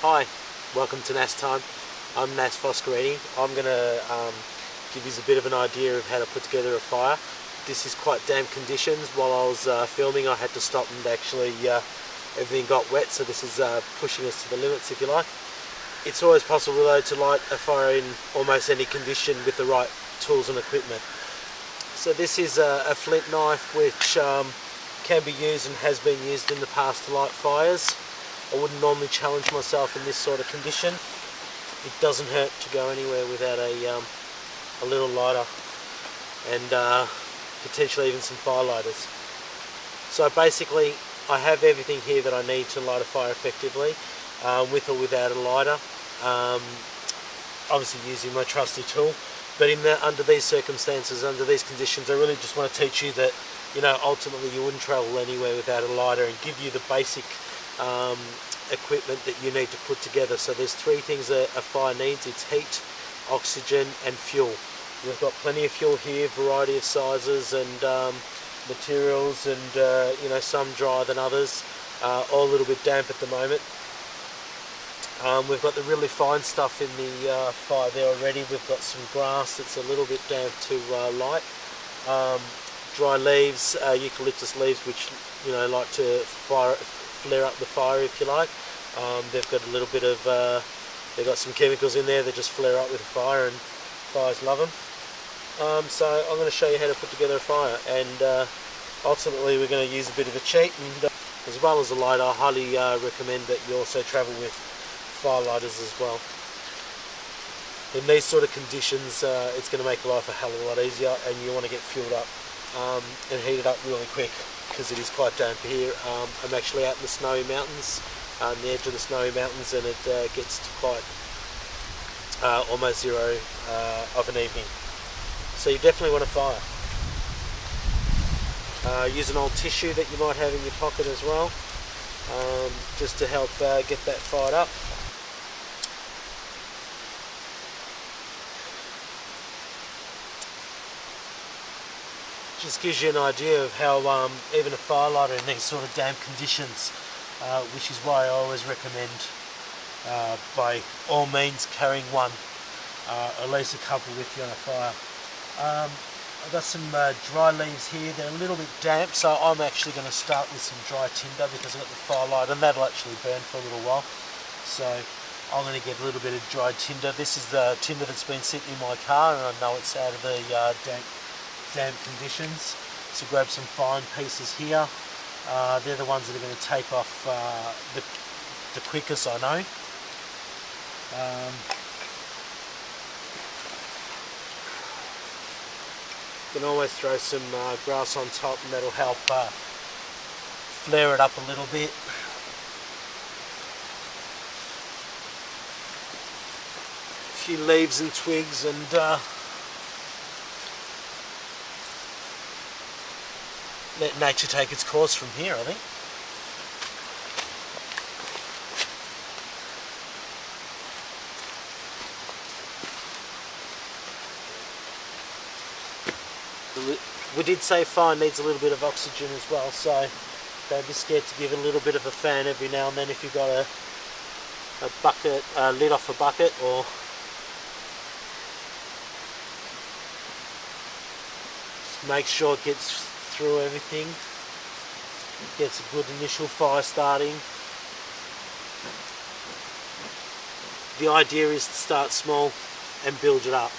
Hi, welcome to NasTime. I'm Nas Foscarini. I'm going to give you a bit of an idea of how to put together a fire. This is quite damp conditions. While I was filming, I had to stop and actually everything got wet, so this is pushing us to the limits, if you like. It's always possible though to light a fire in almost any condition with the right tools and equipment. So this is a flint knife which can be used and has been used in the past to light fires. I wouldn't normally challenge myself in this sort of condition. It doesn't hurt to go anywhere without a little lighter and potentially even some fire lighters. So basically I have everything here that I need to light a fire effectively, with or without a lighter. Obviously using my trusty tool, but under these circumstances, under these conditions, I really just want to teach you that, you know, ultimately you wouldn't travel anywhere without a lighter, and give you the basic equipment that you need to put together. So there's three things a fire needs. It's heat, oxygen and fuel. We've got plenty of fuel here, variety of sizes and materials, and you know, some drier than others, all a little bit damp at the moment. We've got the really fine stuff in the fire there already. We've got some grass that's a little bit damp to light. Dry leaves, eucalyptus leaves, which, you know, like to flare up the fire, if you like. They've got a little bit of, they've got some chemicals in there that just flare up with the fire, and fires love them. So I'm going to show you how to put together a fire, and ultimately we're going to use a bit of a cheat, and as well as a lighter, I highly recommend that you also travel with fire lighters as well. In these sort of conditions, it's going to make life a hell of a lot easier, and you want to get fueled up and heated up really quick, because it is quite damp here. I'm actually out in the snowy mountains, on the edge of the snowy mountains, and it gets to quite almost zero of an evening. So you definitely want a fire. Use an old tissue that you might have in your pocket as well, just to help get that fired up. Just gives you an idea of how even a fire lighter in these sort of damp conditions, which is why I always recommend by all means carrying one, at least a couple with you on a fire. I've got some dry leaves here. They're a little bit damp, so I'm actually going to start with some dry tinder, because I've got the fire lighter and that'll actually burn for a little while. So I'm going to get a little bit of dry tinder. This is the tinder that's been sitting in my car, and I know it's out of the damp conditions. So grab some fine pieces here. They're the ones that are going to take off the quickest, I know. You can always throw some grass on top, and that'll help flare it up a little bit. A few leaves and twigs, and let nature take its course from here, I think. We did say fire needs a little bit of oxygen as well, so don't be scared to give it a little bit of a fan every now and then if you've got a bucket, lid off a bucket, or just make sure it gets through everything, gets a good initial fire starting. The idea is to start small and build it up.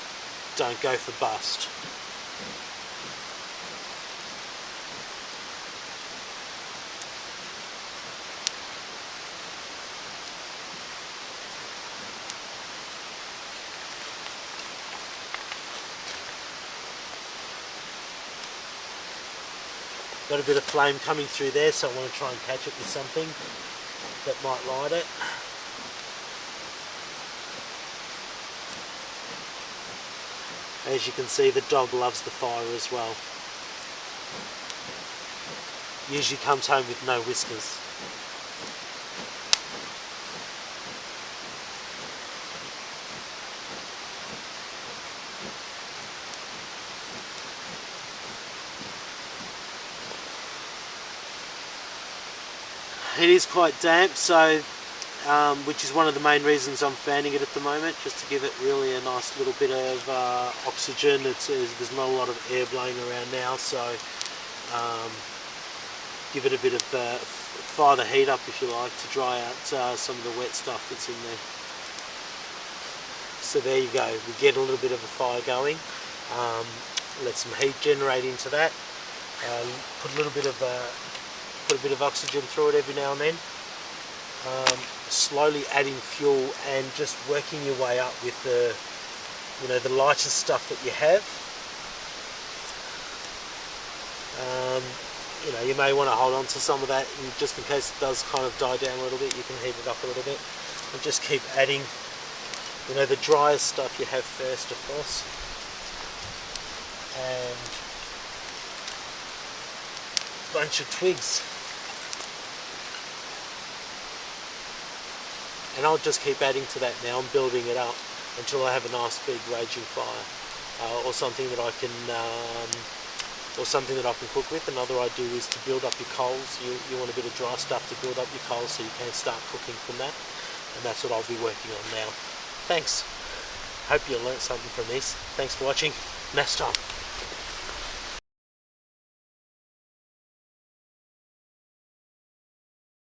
Don't go for bust. Got a bit of flame coming through there, so I want to try and catch it with something that might light it. As you can see, the dog loves the fire as well. Usually comes home with no whiskers. It is quite damp, so which is one of the main reasons I'm fanning it at the moment, just to give it really a nice little bit of oxygen. There's not a lot of air blowing around now, so give it a bit of fire the heat up, if you like, to dry out some of the wet stuff that's in there. So there you go, we get a little bit of a fire going, let some heat generate into that, put a bit of oxygen through it every now and then, slowly adding fuel and just working your way up with the lighter stuff that you have. You may want to hold on to some of that, and just in case it does kind of die down a little bit, you can heat it up a little bit, and just keep adding the driest stuff you have first, of course, and a bunch of twigs, and I'll just keep adding to that now and building it up until I have a nice big raging fire, or something that I can cook with. Another idea is to build up your coals. You want a bit of dry stuff to build up your coals so you can start cooking from that, and that's what I'll be working on now. Thanks. Hope you learnt something from this. Thanks for watching. NasTime.